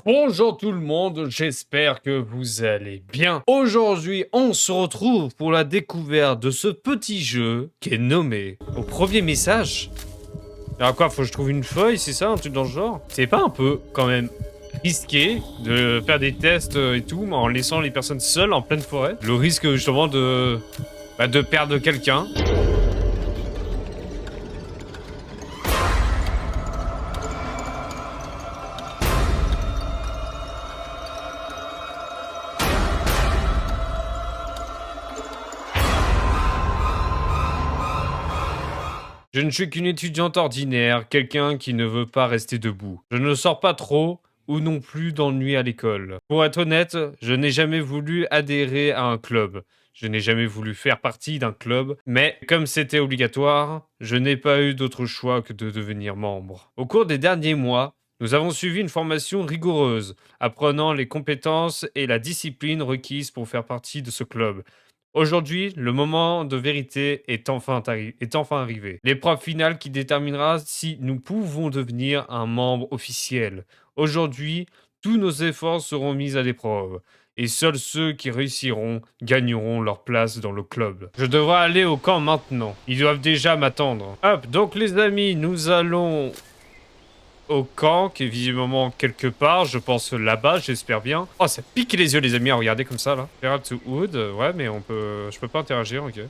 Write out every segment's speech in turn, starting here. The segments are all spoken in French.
Bonjour tout le monde, j'espère que vous allez bien. Aujourd'hui, on se retrouve pour la découverte de ce petit jeu qui est nommé Au premier message. Alors quoi, faut que je trouve une feuille, c'est ça, un truc dans le genre? C'est pas un peu, quand même, risqué de faire des tests et tout, en laissant les personnes seules en pleine forêt? Le risque justement de perdre quelqu'un. Je ne suis qu'une étudiante ordinaire, quelqu'un qui ne veut pas rester debout. Je ne sors pas trop, ou non plus d'ennui à l'école. Pour être honnête, je n'ai jamais voulu adhérer à un club. Je n'ai jamais voulu faire partie d'un club, mais comme c'était obligatoire, je n'ai pas eu d'autre choix que de devenir membre. Au cours des derniers mois, nous avons suivi une formation rigoureuse, apprenant les compétences et la discipline requises pour faire partie de ce club. Aujourd'hui, le moment de vérité est enfin arrivé. L'épreuve finale qui déterminera si nous pouvons devenir un membre officiel. Aujourd'hui, tous nos efforts seront mis à l'épreuve. Et seuls ceux qui réussiront gagneront leur place dans le club. Je devrais aller au camp maintenant. Ils doivent déjà m'attendre. Hop, donc les amis, nous allons au camp, qui est visiblement quelque part, je pense là-bas, j'espère bien. Oh, ça pique les yeux, les amis, à regarder comme ça, là. Feral to Wood, ouais, mais je peux pas interagir, ok.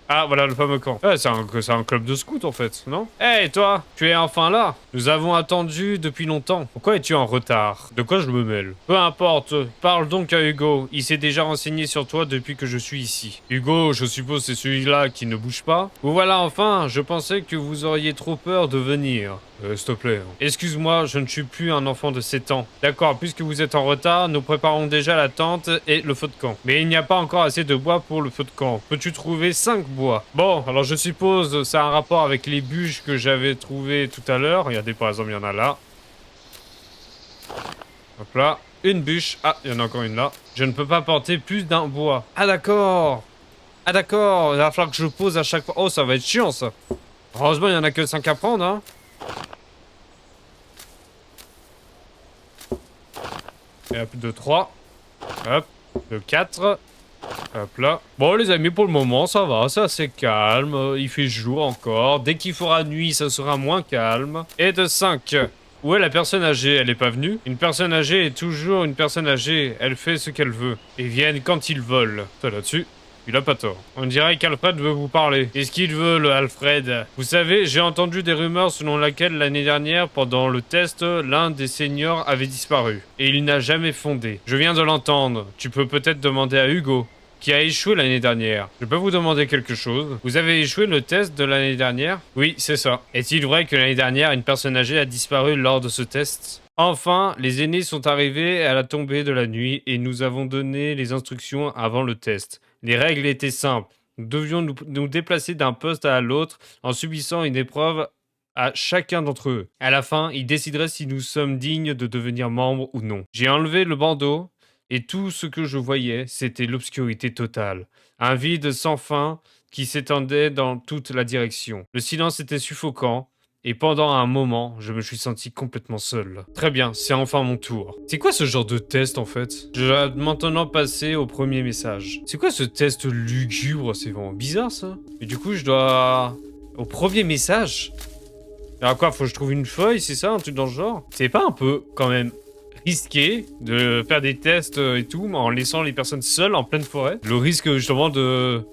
Ah, voilà le fameux camp. Ouais, c'est un club de scouts, en fait, non? Hey, toi, tu es enfin là. Nous avons attendu depuis longtemps. Pourquoi es-tu en retard? De quoi je me mêle? Peu importe, parle donc à Hugo. Il s'est déjà renseigné sur toi depuis que je suis ici. Hugo, je suppose c'est celui-là qui ne bouge pas? Ou voilà, enfin, je pensais que vous auriez trop peur de venir. S'il te plaît. Excuse-moi, je ne suis plus un enfant de 7 ans. D'accord, puisque vous êtes en retard, nous préparons déjà la tente et le feu de camp. Mais il n'y a pas encore assez de bois pour le feu de camp. Peux-tu trouver 5 bois? Bon, alors je suppose ça a un rapport avec les bûches que j'avais trouvées tout à l'heure. Regardez, par exemple, il y en a là. Hop là. Une bûche. Ah, il y en a encore une là. Je ne peux pas porter plus d'un bois. Ah, d'accord. Ah, d'accord. Il va falloir que je pose à chaque fois. Oh, ça va être chiant, ça. Heureusement, il n'y en a que 5 à prendre, hein. Et hop, de 3. Hop, de 4. Hop là. Bon, les amis, pour le moment, ça va, c'est assez calme. Il fait jour encore. Dès qu'il fera nuit, ça sera moins calme. Et de 5. Où est la personne âgée? Elle est pas venue? Une personne âgée est toujours une personne âgée. Elle fait ce qu'elle veut. Ils viennent quand ils veulent. Toi, là-dessus. Il a pas tort. On dirait qu'Alfred veut vous parler. Qu'est-ce qu'il veut, le Alfred? Vous savez, j'ai entendu des rumeurs selon lesquelles l'année dernière, pendant le test, l'un des seniors avait disparu. Et il n'a jamais fondé. Je viens de l'entendre. Tu peux peut-être demander à Hugo, qui a échoué l'année dernière. Je peux vous demander quelque chose? Vous avez échoué le test de l'année dernière? Oui, c'est ça. Est-il vrai que l'année dernière, une personne âgée a disparu lors de ce test? Enfin, les aînés sont arrivés à la tombée de la nuit et nous avons donné les instructions avant le test. Les règles étaient simples. Nous devions nous déplacer d'un poste à l'autre en subissant une épreuve à chacun d'entre eux. À la fin, ils décideraient si nous sommes dignes de devenir membres ou non. J'ai enlevé le bandeau et tout ce que je voyais, c'était l'obscurité totale. Un vide sans fin qui s'étendait dans toute la direction. Le silence était suffocant. Et pendant un moment, je me suis senti complètement seul. Très bien, c'est enfin mon tour. C'est quoi ce genre de test en fait? Je dois maintenant passer au premier message. C'est quoi ce test lugubre? C'est vraiment bizarre ça. Et du coup, je dois... Au premier message? Alors quoi, faut que je trouve une feuille, c'est ça? Un truc dans le genre? C'est pas un peu, quand même, risqué de faire des tests et tout, en laissant les personnes seules en pleine forêt? Le risque justement de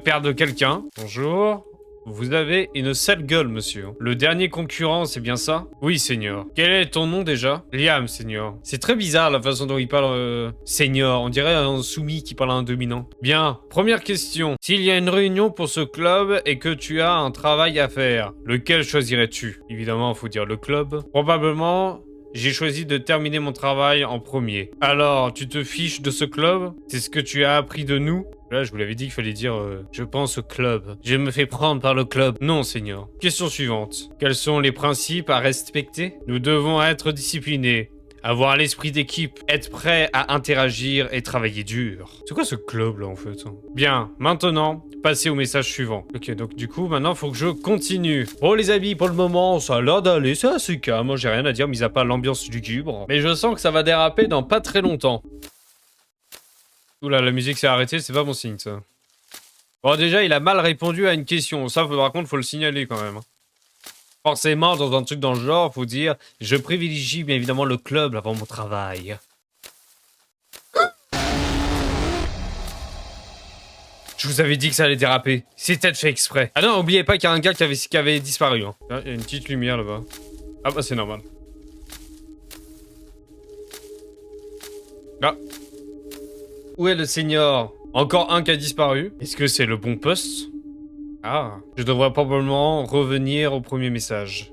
perdre quelqu'un. Bonjour. Vous avez une sale gueule, monsieur. Le dernier concurrent, c'est bien ça? Oui, seigneur. Quel est ton nom déjà? Liam, seigneur. C'est très bizarre la façon dont il parle, seigneur. On dirait un soumis qui parle à un dominant. Bien. Première question. S'il y a une réunion pour ce club et que tu as un travail à faire, lequel choisirais-tu? Évidemment, il faut dire le club. Probablement... J'ai choisi de terminer mon travail en premier. Alors, tu te fiches de ce club? C'est ce que tu as appris de nous? Là, je vous l'avais dit qu'il fallait dire je pense au club. Je me fais prendre par le club. Non, seigneur. Question suivante. Quels sont les principes à respecter? Nous devons être disciplinés. avoir l'esprit d'équipe, être prêt à interagir et travailler dur. C'est quoi ce club là en fait? Bien, maintenant, passez au message suivant. Ok, donc du coup, maintenant, faut que je continue. Bon les amis, pour le moment, ça a l'air d'aller, c'est assez calme. Moi, j'ai rien à dire, mis à part l'ambiance du cube. Mais je sens que ça va déraper dans pas très longtemps. Oula, la musique s'est arrêtée, c'est pas bon signe ça. Bon, déjà, il a mal répondu à une question. Ça, par contre, faut le signaler quand même. Forcément, dans un truc dans le genre, faut dire « Je privilégie bien évidemment le club avant mon travail. » Je vous avais dit que ça allait déraper. C'est peut-être fait exprès. Ah non, oubliez pas qu'il y a un gars qui avait disparu. Hein. Ah, il y a une petite lumière là-bas. Ah bah c'est normal. Ah. Où est le seigneur? Encore un qui a disparu. Est-ce que c'est le bon poste? Ah. Je devrais probablement revenir au premier message.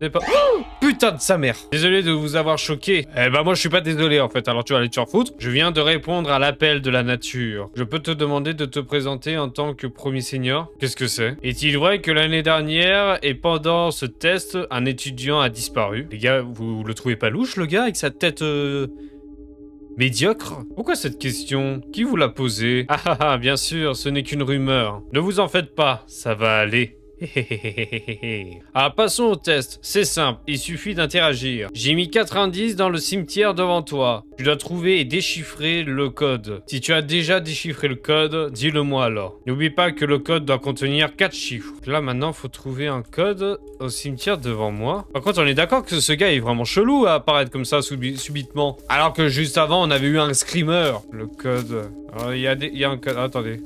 C'est pas... Oh putain de sa mère. Désolé de vous avoir choqué. Eh ben moi je suis pas désolé en fait, alors tu vas aller te faire foutre. Je viens de répondre à l'appel de la nature. Je peux te demander de te présenter en tant que premier seigneur? Qu'est-ce que c'est? Est-il vrai que l'année dernière et pendant ce test, un étudiant a disparu? Les gars, vous le trouvez pas louche le gars avec sa tête médiocre? Pourquoi cette question? Qui vous l'a posée? Ah, bien sûr, ce n'est qu'une rumeur. Ne vous en faites pas, ça va aller. Ah, passons au test. C'est simple, il suffit d'interagir. J'ai mis 90 dans le cimetière devant toi. Tu dois trouver et déchiffrer le code. Si tu as déjà déchiffré le code, dis-le-moi alors. N'oublie pas que le code doit contenir 4 chiffres. Là, maintenant, faut trouver un code au cimetière devant moi. Par contre, on est d'accord que ce gars est vraiment chelou à apparaître comme ça subitement. Alors que juste avant, on avait eu un screamer. Le code... Il y a un code... Attendez.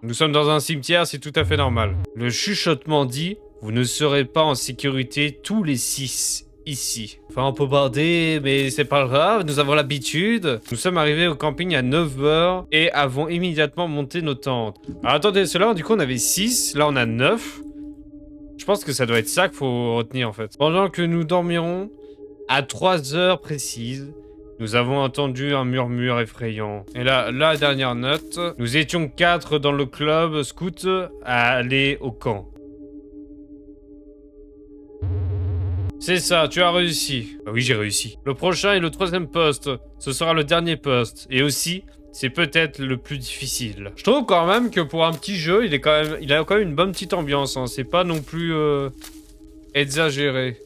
Nous sommes dans un cimetière, c'est tout à fait normal. Le chuchotement dit, vous ne serez pas en sécurité tous les 6 ici. Enfin, on peut barder, mais c'est pas grave, nous avons l'habitude. Nous sommes arrivés au camping à 9 h et avons immédiatement monté nos tentes. Alors attendez, cela, du coup, on avait 6, là on a 9. Je pense que ça doit être ça qu'il faut retenir en fait. Pendant que nous dormirons, à 3 heures précises, nous avons entendu un murmure effrayant. Et là, la dernière note. Nous étions 4 dans le club scout à aller au camp. C'est ça, tu as réussi. Ah oui, j'ai réussi. Le prochain et le 3e poste. Ce sera le dernier poste. Et aussi, c'est peut-être le plus difficile. Je trouve quand même que pour un petit jeu, il a quand même une bonne petite ambiance. Hein. C'est pas non plus exagéré.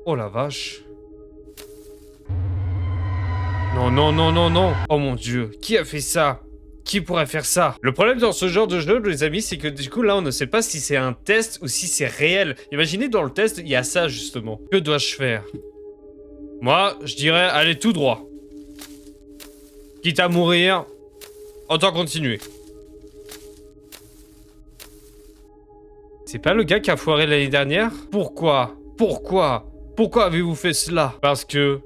Oh la vache. Non, non, non, non, non. Oh mon dieu, qui a fait ça? Qui pourrait faire ça? Le problème dans ce genre de jeu, les amis, c'est que du coup, là, on ne sait pas si c'est un test ou si c'est réel. Imaginez, dans le test, il y a ça, justement. Que dois-je faire? Moi, je dirais aller tout droit. Quitte à mourir, autant continuer. C'est pas le gars qui a foiré l'année dernière? Pourquoi? Pourquoi? Pourquoi avez-vous fait cela? Parce que...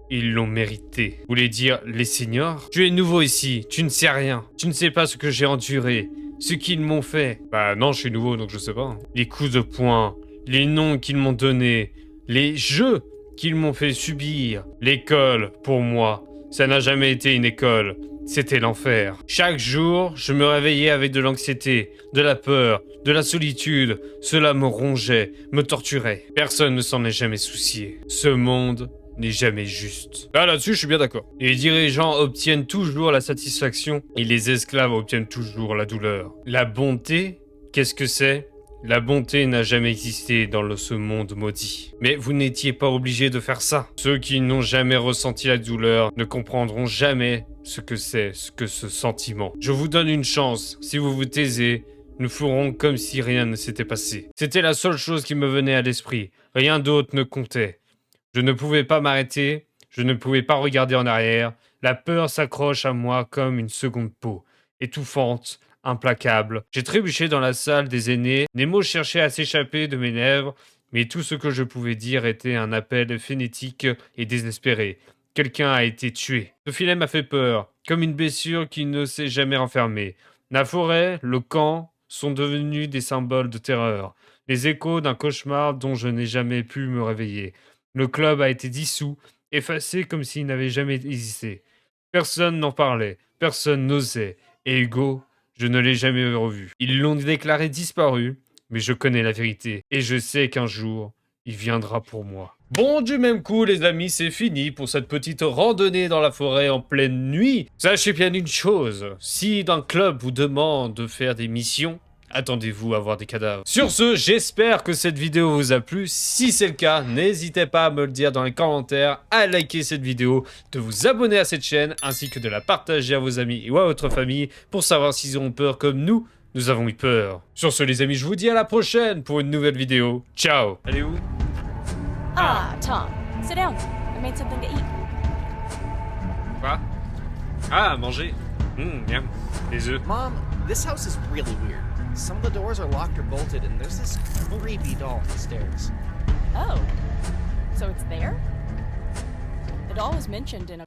ils l'ont mérité. Vous voulez dire les seniors? Tu es nouveau ici, tu ne sais rien. Tu ne sais pas ce que j'ai enduré, ce qu'ils m'ont fait. Bah non, je suis nouveau donc je sais pas. Les coups de poing, les noms qu'ils m'ont donnés, les jeux qu'ils m'ont fait subir. L'école, pour moi, ça n'a jamais été une école. C'était l'enfer. Chaque jour, je me réveillais avec de l'anxiété, de la peur, de la solitude. Cela me rongeait, me torturait. Personne ne s'en est jamais soucié. Ce monde n'est jamais juste. Ah, là-dessus, je suis bien d'accord. Les dirigeants obtiennent toujours la satisfaction et les esclaves obtiennent toujours la douleur. La bonté, qu'est-ce que c'est? La bonté n'a jamais existé dans ce monde maudit. Mais vous n'étiez pas obligé de faire ça. Ceux qui n'ont jamais ressenti la douleur ne comprendront jamais ce que c'est, ce sentiment. Je vous donne une chance. Si vous vous taisez, nous ferons comme si rien ne s'était passé. C'était la seule chose qui me venait à l'esprit. Rien d'autre ne comptait. Je ne pouvais pas m'arrêter, je ne pouvais pas regarder en arrière. La peur s'accroche à moi comme une seconde peau, étouffante, implacable. J'ai trébuché dans la salle des aînés, les mots cherchaient à s'échapper de mes lèvres, mais tout ce que je pouvais dire était un appel frénétique et désespéré. Quelqu'un a été tué. Ce filet m'a fait peur, comme une blessure qui ne s'est jamais renfermée. La forêt, le camp sont devenus des symboles de terreur, les échos d'un cauchemar dont je n'ai jamais pu me réveiller. Le club a été dissous, effacé comme s'il n'avait jamais existé. Personne n'en parlait, personne n'osait. Et Hugo, je ne l'ai jamais revu. Ils l'ont déclaré disparu, mais je connais la vérité. Et je sais qu'un jour, il viendra pour moi. Bon, du même coup, les amis, c'est fini pour cette petite randonnée dans la forêt en pleine nuit. Sachez bien une chose, si un club vous demande de faire des missions, attendez-vous à voir des cadavres. Sur ce, j'espère que cette vidéo vous a plu. Si c'est le cas, n'hésitez pas à me le dire dans les commentaires, à liker cette vidéo, de vous abonner à cette chaîne, ainsi que de la partager à vos amis ou à votre famille pour savoir s'ils ont peur comme nous avons eu peur. Sur ce, les amis, je vous dis à la prochaine pour une nouvelle vidéo. Ciao. Allez où? Ah, Tom, sit down. I made something to eat. Quoi? Ah, manger. Miam. Les œufs. Mom, this house is really weird. Some of the doors are locked or bolted, and there's this creepy doll on the stairs. Oh, so it's there? The doll was mentioned in a